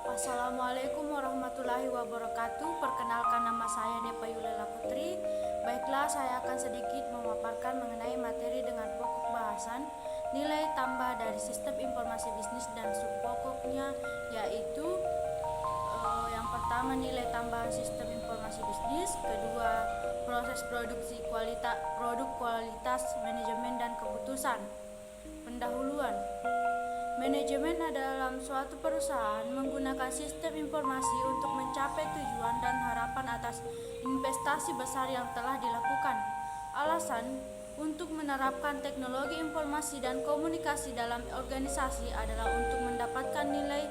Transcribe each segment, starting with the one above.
Assalamualaikum warahmatullahi wabarakatuh. Perkenalkan, nama saya Nepa Yulela Putri. Baiklah, saya akan sedikit memaparkan mengenai materi dengan pokok bahasan nilai tambah dari sistem informasi bisnis dan subpokoknya, yaitu yang pertama nilai tambah sistem informasi bisnis, kedua proses produksi produk kualitas, manajemen dan keputusan. Pendahuluan. Manajemen dalam suatu perusahaan menggunakan sistem informasi untuk mencapai tujuan dan harapan atas investasi besar yang telah dilakukan. Alasan untuk menerapkan teknologi informasi dan komunikasi dalam organisasi adalah untuk mendapatkan nilai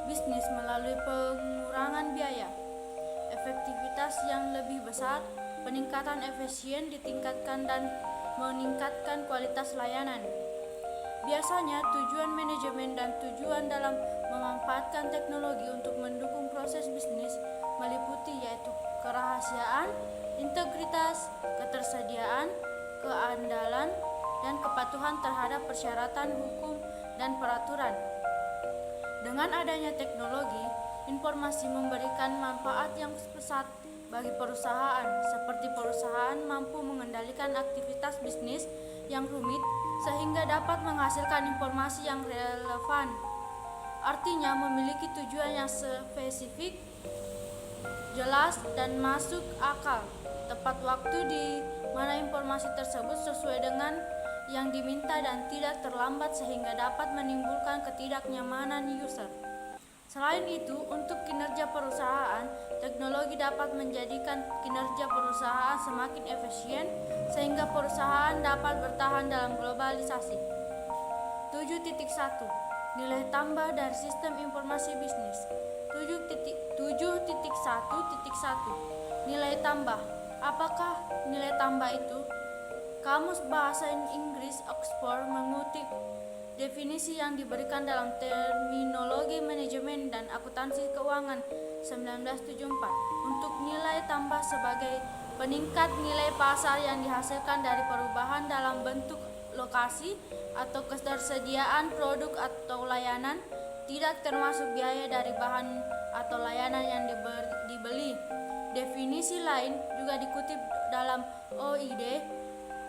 bisnis melalui pengurangan biaya, efektivitas yang lebih besar, peningkatan efisien ditingkatkan dan meningkatkan kualitas layanan. Biasanya tujuan manajemen dan tujuan dalam memanfaatkan teknologi untuk mendukung proses bisnis meliputi yaitu kerahasiaan, integritas, ketersediaan, keandalan, dan kepatuhan terhadap persyaratan hukum dan peraturan. Dengan adanya teknologi, informasi memberikan manfaat yang pesat bagi perusahaan, seperti perusahaan mampu mengendalikan aktivitas bisnis yang rumit sehingga dapat menghasilkan informasi yang relevan. Artinya memiliki tujuan yang spesifik, jelas, dan masuk akal. Tepat waktu di mana informasi tersebut sesuai dengan yang diminta dan tidak terlambat sehingga dapat menimbulkan ketidaknyamanan user. Selain itu, untuk kinerja perusahaan, teknologi dapat menjadikan kinerja perusahaan semakin efisien sehingga perusahaan dapat bertahan dalam globalisasi. 7.1 Nilai tambah dari sistem informasi bisnis. 7.1.1 Nilai tambah. Apakah nilai tambah itu? Kamus Bahasa Inggris Oxford mengutip definisi yang diberikan dalam terminologi manajemen dan akuntansi keuangan 1974 untuk nilai tambah sebagai peningkat nilai pasar yang dihasilkan dari perubahan dalam bentuk, lokasi, atau ketersediaan produk atau layanan, tidak termasuk biaya dari bahan atau layanan yang dibeli. Definisi lain juga dikutip dalam OID,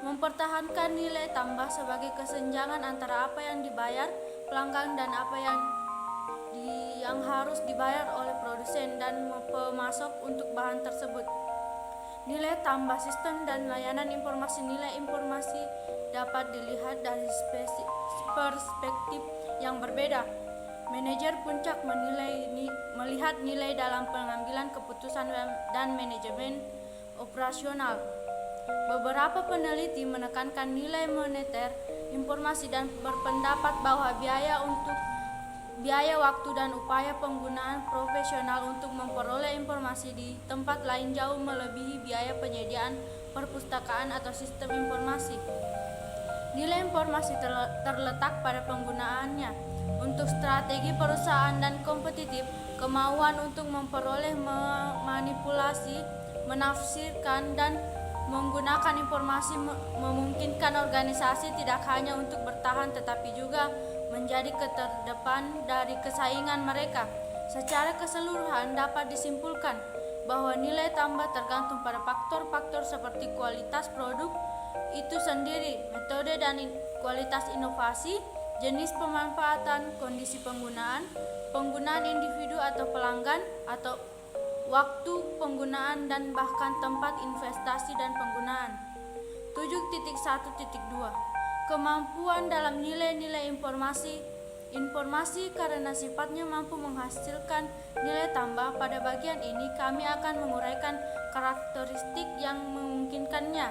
mempertahankan nilai tambah sebagai kesenjangan antara apa yang dibayar pelanggan dan apa yang harus dibayar oleh produsen dan pemasok untuk bahan tersebut. Nilai tambah sistem dan layanan informasi. Nilai informasi dapat dilihat dari perspektif yang berbeda. Manajer puncak melihat nilai dalam pengambilan keputusan dan manajemen operasional. Beberapa peneliti menekankan nilai moneter informasi dan berpendapat bahwa biaya waktu dan upaya penggunaan profesional untuk memperoleh informasi di tempat lain jauh melebihi biaya penyediaan perpustakaan atau sistem informasi. Nilai informasi terletak pada penggunaannya untuk strategi perusahaan dan kompetitif, kemauan untuk memperoleh, memanipulasi, menafsirkan, dan menggunakan informasi memungkinkan organisasi tidak hanya untuk bertahan tetapi juga menjadi keterdepan dari kesaingan mereka. Secara keseluruhan dapat disimpulkan bahwa nilai tambah tergantung pada faktor-faktor seperti kualitas produk itu sendiri, metode dan kualitas inovasi, jenis pemanfaatan, kondisi penggunaan individu atau pelanggan, atau waktu penggunaan dan bahkan tempat investasi dan penggunaan. 7.1.2 Kemampuan dalam nilai-nilai informasi karena sifatnya mampu menghasilkan nilai tambah. Pada bagian ini kami akan menguraikan karakteristik yang memungkinkannya.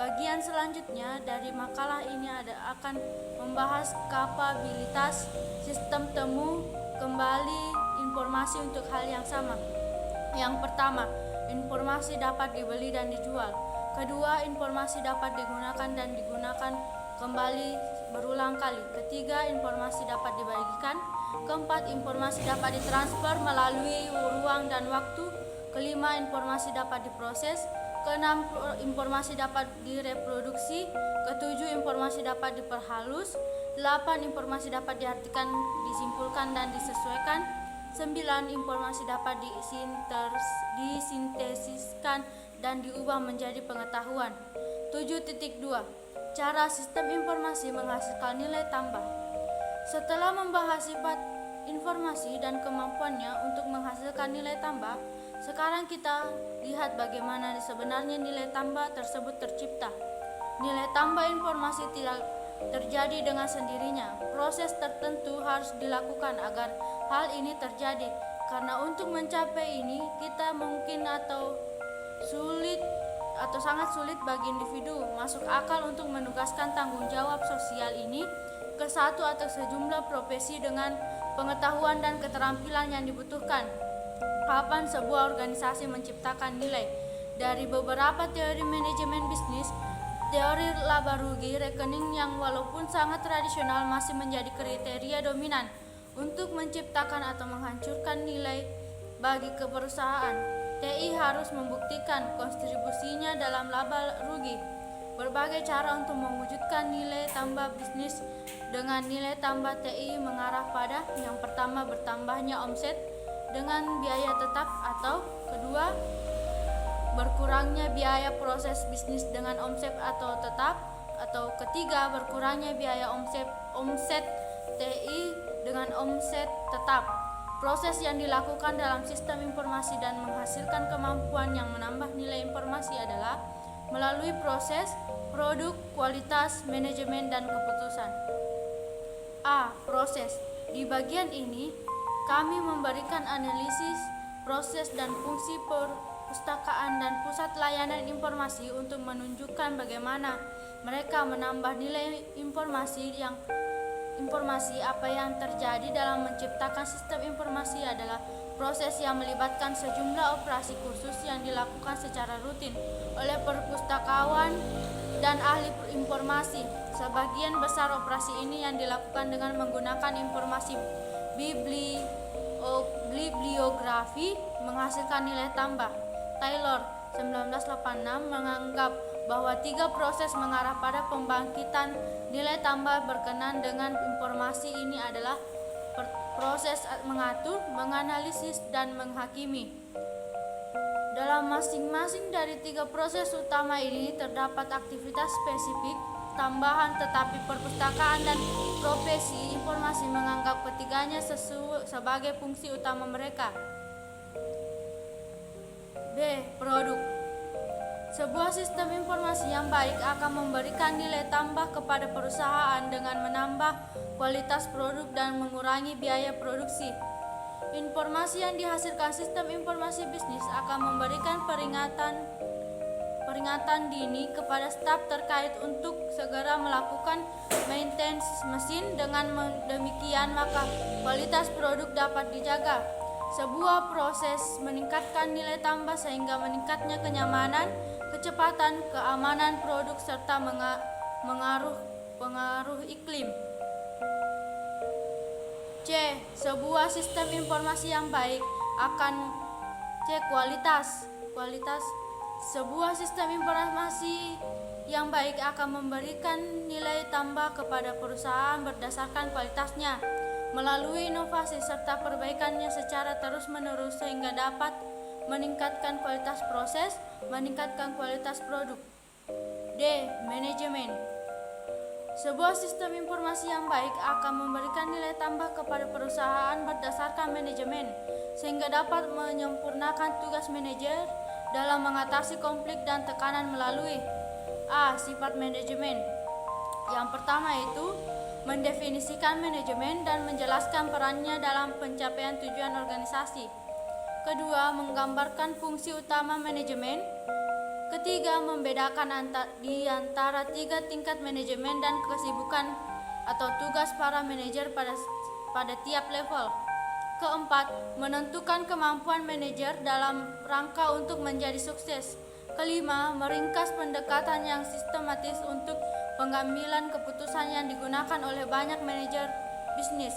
Bagian selanjutnya dari makalah ini akan membahas kapabilitas sistem temu kembali informasi untuk hal yang sama. Yang pertama, informasi dapat dibeli dan dijual. Kedua, informasi dapat digunakan dan digunakan kembali berulang kali. Ketiga, informasi dapat dibagikan. Keempat, informasi dapat ditransfer melalui ruang dan waktu. Kelima, informasi dapat diproses. Keenam, informasi dapat direproduksi. Ketujuh, informasi dapat diperhalus. 8. Informasi dapat diartikan, disimpulkan, dan disesuaikan. 9. Informasi dapat disintesiskan dan diubah menjadi pengetahuan. 7.2. Cara sistem informasi menghasilkan nilai tambah. Setelah membahas sifat informasi dan kemampuannya untuk menghasilkan nilai tambah, sekarang kita lihat bagaimana sebenarnya nilai tambah tersebut tercipta. Nilai tambah informasi tidak terjadi dengan sendirinya. Proses tertentu harus dilakukan agar hal ini terjadi. Karena untuk mencapai ini, kita mungkin atau sangat sulit bagi individu masuk akal untuk menugaskan tanggung jawab sosial ini ke satu atau sejumlah profesi dengan pengetahuan dan keterampilan yang dibutuhkan. Kapan sebuah organisasi menciptakan nilai? Dari beberapa teori manajemen bisnis, teori laba rugi rekening yang walaupun sangat tradisional masih menjadi kriteria dominan untuk menciptakan atau menghancurkan nilai bagi perusahaan. TI harus membuktikan kontribusinya dalam laba rugi. Berbagai cara untuk mewujudkan nilai tambah bisnis dengan nilai tambah TI mengarah pada yang pertama, bertambahnya omset dengan biaya tetap, atau kedua, berkurangnya biaya proses bisnis dengan omset atau tetap, atau ketiga, berkurangnya biaya omset TI dengan omset tetap. Proses yang dilakukan dalam sistem informasi dan menghasilkan kemampuan yang menambah nilai informasi adalah melalui proses, produk, kualitas, manajemen, dan keputusan. A. Proses. Di bagian ini, kami memberikan analisis proses dan fungsi perpustakaan dan pusat layanan informasi untuk menunjukkan bagaimana mereka menambah nilai informasi. Apa yang terjadi dalam menciptakan sistem informasi adalah proses yang melibatkan sejumlah operasi khusus yang dilakukan secara rutin oleh perpustakawan dan ahli informasi. Sebagian besar operasi ini yang dilakukan dengan menggunakan informasi bibliografi menghasilkan nilai tambah. Taylor 1986 menganggap bahwa 3 proses mengarah pada pembangkitan nilai tambah berkenaan dengan informasi ini adalah proses mengatur, menganalisis, dan menghakimi. Dalam masing-masing dari 3 proses utama ini terdapat aktivitas spesifik tambahan, tetapi perpustakaan dan profesi informasi menganggap ketiganya sebagai fungsi utama mereka. B. Produk. Sebuah sistem informasi yang baik akan memberikan nilai tambah kepada perusahaan dengan menambah kualitas produk dan mengurangi biaya produksi. Informasi yang dihasilkan sistem informasi bisnis akan memberikan peringatan dini kepada staf terkait untuk segera melakukan maintenance mesin. Dengan demikian, maka kualitas produk dapat dijaga. Sebuah proses meningkatkan nilai tambah sehingga meningkatnya kenyamanan, kecepatan, keamanan produk, serta pengaruh iklim. C. Sebuah sistem informasi yang baik akan kualitas. Sebuah sistem informasi yang baik akan memberikan nilai tambah kepada perusahaan berdasarkan kualitasnya melalui inovasi serta perbaikannya secara terus-menerus sehingga dapat meningkatkan kualitas proses, meningkatkan kualitas produk. D. Manajemen. Sebuah sistem informasi yang baik akan memberikan nilai tambah kepada perusahaan berdasarkan manajemen sehingga dapat menyempurnakan tugas manajer dalam mengatasi konflik dan tekanan melalui A. Sifat manajemen. Yang pertama itu mendefinisikan manajemen dan menjelaskan perannya dalam pencapaian tujuan organisasi. Kedua, menggambarkan fungsi utama manajemen. Ketiga, membedakan di antara 3 tingkat manajemen dan kesibukan atau tugas para manajer pada tiap level. Keempat, menentukan kemampuan manajer dalam rangka untuk menjadi sukses. Kelima, meringkas pendekatan yang sistematis untuk pengambilan keputusan yang digunakan oleh banyak manajer bisnis.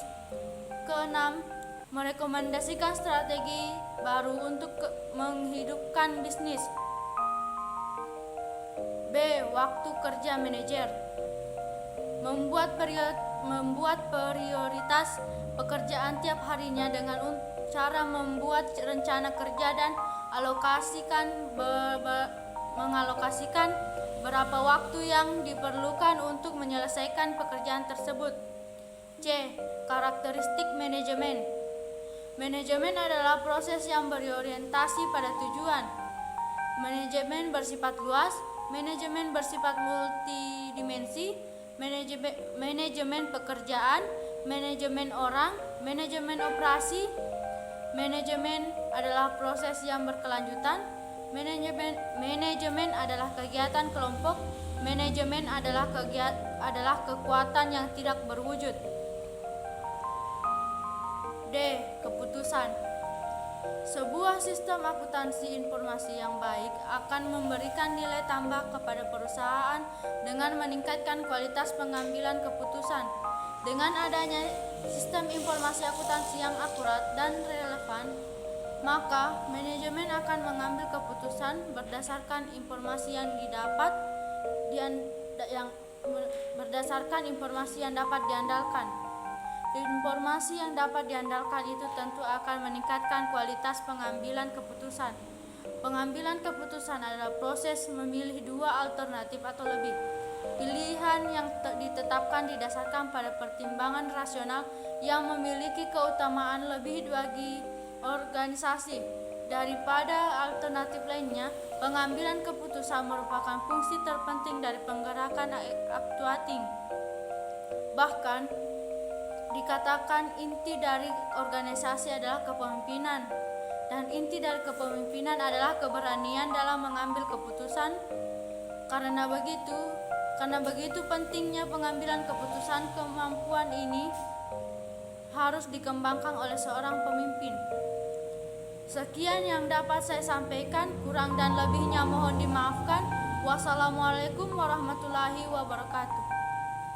Keenam, merekomendasikan strategi baru untuk menghidupkan bisnis. B. Waktu kerja manajer. Membuat membuat prioritas pekerjaan tiap harinya dengan cara membuat rencana kerja dan mengalokasikan berapa waktu yang diperlukan untuk menyelesaikan pekerjaan tersebut. C. Karakteristik manajemen. Manajemen adalah proses yang berorientasi pada tujuan. Manajemen bersifat luas, manajemen bersifat multidimensi, manajemen pekerjaan, manajemen orang, manajemen operasi. Manajemen adalah proses yang berkelanjutan. Manajemen adalah kegiatan kelompok. Manajemen adalah kekuatan yang tidak berwujud. D. Keputusan. Sebuah sistem akuntansi informasi yang baik akan memberikan nilai tambah kepada perusahaan dengan meningkatkan kualitas pengambilan keputusan. Dengan adanya sistem informasi akuntansi yang akurat dan relevan, maka manajemen akan mengambil keputusan berdasarkan informasi yang dapat diandalkan. Informasi yang dapat diandalkan itu tentu akan meningkatkan kualitas pengambilan keputusan. Pengambilan keputusan adalah proses memilih dua alternatif atau lebih. Pilihan yang ditetapkan didasarkan pada pertimbangan rasional yang memiliki keutamaan lebih bagi organisasi daripada alternatif lainnya. Pengambilan keputusan merupakan fungsi terpenting dari penggerakan actuating. Bahkan dikatakan inti dari organisasi adalah kepemimpinan, dan inti dari kepemimpinan adalah keberanian dalam mengambil keputusan. Karena begitu pentingnya pengambilan keputusan, kemampuan ini harus dikembangkan oleh seorang pemimpin. Sekian yang dapat saya sampaikan, kurang dan lebihnya mohon dimaafkan. Wassalamualaikum warahmatullahi wabarakatuh.